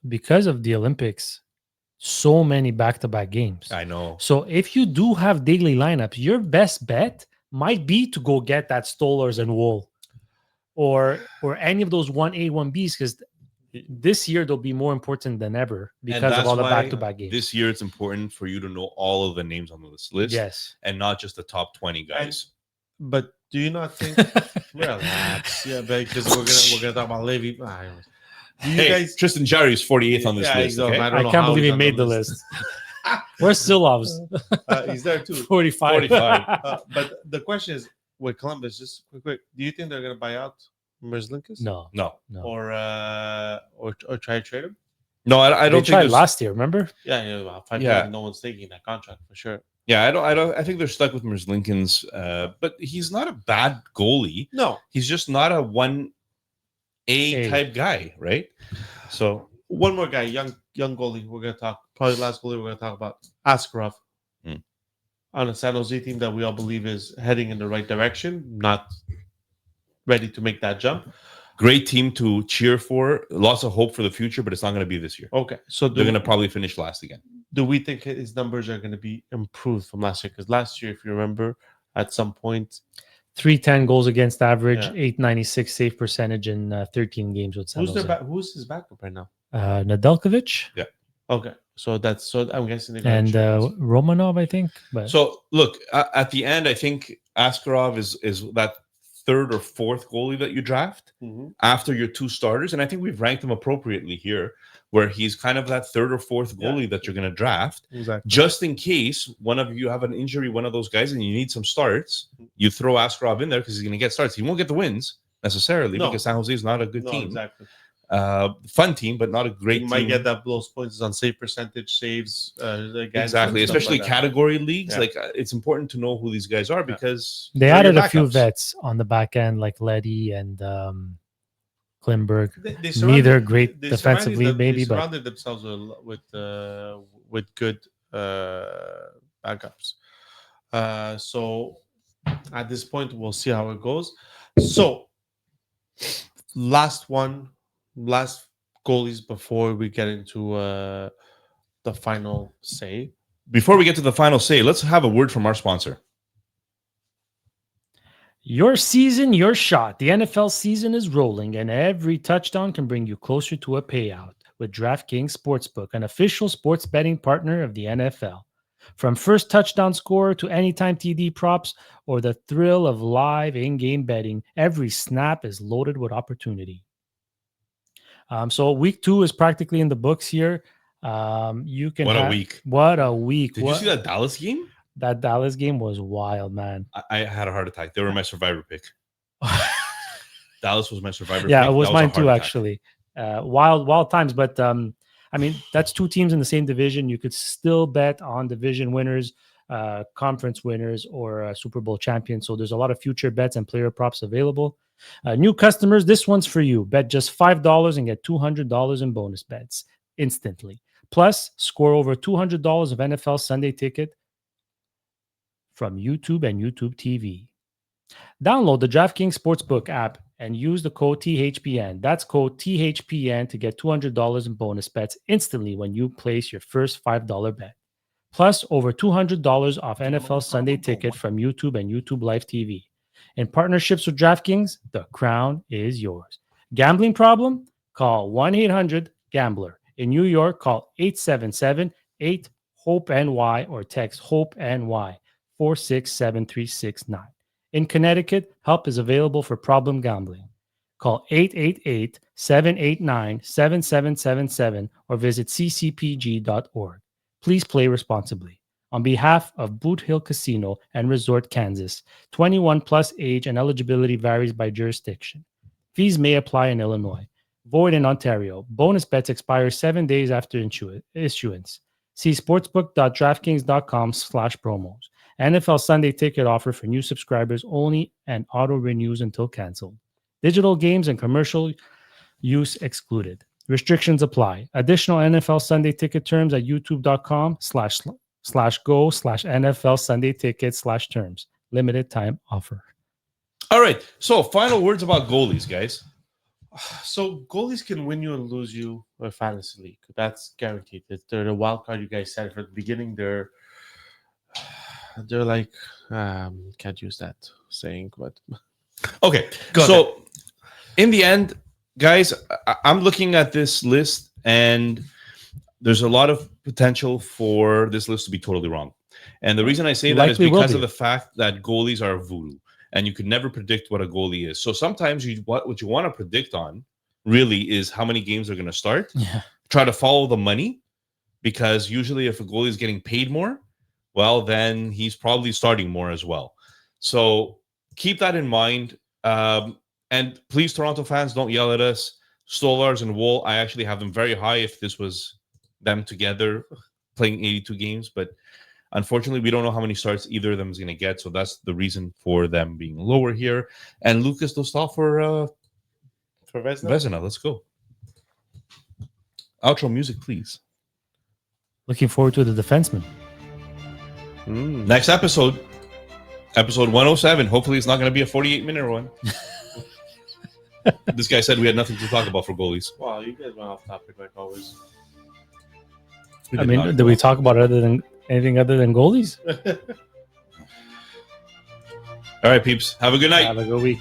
Speaker 2: because of the Olympics, so many back-to-back games.
Speaker 3: I know.
Speaker 2: So if you do have daily lineups, your best bet might be to go get that Stollers and Wool or any of those 1A, 1Bs, because this year they'll be more important than ever because of all the back-to-back games.
Speaker 3: This year it's important for you to know all of the names on this list.
Speaker 2: Yes.
Speaker 3: And not just the top 20 guys.
Speaker 4: But do you not think relax? Yeah, because we're gonna talk about Levy. Do you guys
Speaker 3: Tristan Jarry is 48th on this list. Okay?
Speaker 2: I can't believe he made the list. Where's Silovs?
Speaker 4: He's there too.
Speaker 2: 45.
Speaker 4: But the question is, with Columbus, just quick, do you think they're gonna buy out Merzlikins?
Speaker 2: No.
Speaker 4: Or try to trade him?
Speaker 3: No, I don't
Speaker 2: They
Speaker 3: think
Speaker 2: tried
Speaker 3: there's-
Speaker 2: last year, remember?
Speaker 4: Yeah,
Speaker 3: Yeah.
Speaker 4: no one's taking that contract for sure.
Speaker 3: Yeah, I think they're stuck with Merzlikins, but he's not a bad goalie.
Speaker 4: No.
Speaker 3: He's just not a 1A type guy, right? So
Speaker 4: One more guy, young goalie. We're gonna talk. Probably last goalie we're gonna talk about. Askarov on a San Jose team that we all believe is heading in the right direction, not ready to make that jump.
Speaker 3: great team to cheer for. Lots of hope for the future, but it's not going to be this year.
Speaker 4: Okay, so
Speaker 3: They're going to probably finish last again.
Speaker 4: do we think his numbers are going to be improved from last year? Because last year, if you remember, at some point,
Speaker 2: 310 goals against average,
Speaker 4: Yeah.
Speaker 2: 896 save percentage in 13 games with San Jose.
Speaker 4: who's his backup right now?
Speaker 2: Nedeljkovic
Speaker 4: Okay, so I'm guessing they're
Speaker 2: and Romanov, I think. But
Speaker 3: So look, at the end, I think Askarov is that third or fourth goalie that you draft after your two starters, and I think we've ranked him appropriately here, where he's kind of that third or fourth goalie that you're going to draft,
Speaker 4: exactly.
Speaker 3: just in case one of you have an injury, one of those guys, and you need some starts. You throw Askarov in there because he's going to get starts. He won't get the wins necessarily because San Jose is not a good team.
Speaker 4: Exactly.
Speaker 3: Fun team, but not a great
Speaker 4: You
Speaker 3: team.
Speaker 4: might get that those points on save percentage, saves.
Speaker 3: Exactly, especially
Speaker 4: like
Speaker 3: category leagues.
Speaker 4: Yeah.
Speaker 3: Like it's important to know who these guys are because
Speaker 2: they
Speaker 3: they're
Speaker 2: added
Speaker 3: your
Speaker 2: a few
Speaker 3: backups.
Speaker 2: vets on the back end, like Letty and Klimberg.
Speaker 4: They
Speaker 2: Neither great
Speaker 4: they
Speaker 2: defensively,
Speaker 4: surrounded
Speaker 2: maybe,
Speaker 4: they
Speaker 2: but
Speaker 4: surrounded themselves with good backups. So at this point, we'll see how it goes. So last goalies before we get into the final say.
Speaker 3: Before we get to the final say, let's have a word from our sponsor.
Speaker 2: your season, your shot. The NFL season is rolling, and every touchdown can bring you closer to a payout with DraftKings Sportsbook, an official sports betting partner of the NFL. From first touchdown score to anytime TD props or the thrill of live in-game betting, every snap is loaded with opportunity. So week 2 is practically in the books here. You can
Speaker 3: What a week.
Speaker 2: What a week.
Speaker 3: Did you see that Dallas game?
Speaker 2: That Dallas game was wild, man.
Speaker 3: I had a heart attack. They were my survivor pick. Dallas was my survivor pick.
Speaker 2: Yeah, it was
Speaker 3: That
Speaker 2: mine
Speaker 3: a heart
Speaker 2: too,
Speaker 3: attack.
Speaker 2: actually. Wild times, but I mean, that's two teams in the same division. You could still bet on division winners, conference winners, or Super Bowl champions. So there's a lot of future bets and player props available. New customers, this one's for you. Bet just $5 and get $200 in bonus bets instantly. Plus, score over $200 of NFL Sunday ticket from YouTube and YouTube TV. Download the DraftKings Sportsbook app and use the code THPN. That's code THPN to get $200 in bonus bets instantly when you place your first $5 bet. Plus, over $200 off NFL Sunday Ticket from YouTube and YouTube Live TV. In partnerships with DraftKings, the crown is yours. Gambling problem? Call 1-800-GAMBLER. In New York, call 877-8-HOPE-NY or text HOPE-NY 467369. In Connecticut, help is available for problem gambling. Call 888-789-7777 or visit ccpg.org. Please play responsibly. On behalf of Boot Hill Casino and Resort, Kansas, 21 plus age and eligibility varies by jurisdiction. Fees may apply in Illinois. Void in Ontario. Bonus bets expire 7 days after issuance. See sportsbook.draftkings.com/promos. NFL Sunday Ticket offer for new subscribers only and auto renews until canceled. Digital games and commercial use excluded. Restrictions apply. Additional NFL Sunday Ticket terms at youtube.com/go/NFL Sunday Ticket/terms. Limited time offer.
Speaker 3: All right. So, final words about goalies, guys.
Speaker 4: So goalies can win you and lose you a fantasy league. That's guaranteed. They're the wild card you guys said from the beginning. They're like can't use that saying, but
Speaker 3: Okay.
Speaker 4: Go
Speaker 3: So, in the end, guys, I'm looking at this list, and there's a lot of potential for this list to be totally wrong. And the reason I say that is
Speaker 2: Likely will
Speaker 3: because
Speaker 2: be.
Speaker 3: of the fact that goalies are voodoo, and you can never predict what a goalie is. So sometimes what you want to predict on really is how many games are going to start.
Speaker 2: Yeah.
Speaker 3: Try to follow the money, because usually if a goalie is getting paid more, well, then he's probably starting more as well. So keep that in mind. And please, Toronto fans, don't yell at us. Stolars and Wool, I actually have them very high if this was them together playing 82 games. But unfortunately, we don't know how many starts either of them is going to get. So that's the reason for them being lower here. And Lucas Dostal for Vezina. Let's go. Outro music, please.
Speaker 2: Looking forward to the defenseman.
Speaker 3: Next episode 107. Hopefully, it's not going to be a 48-minute one. This guy said we had nothing to talk about for goalies.
Speaker 4: wow, you guys went off topic like always.
Speaker 2: I mean, did we talk about anything other than goalies?
Speaker 3: All right, peeps. Have a good night.
Speaker 2: Have a good week.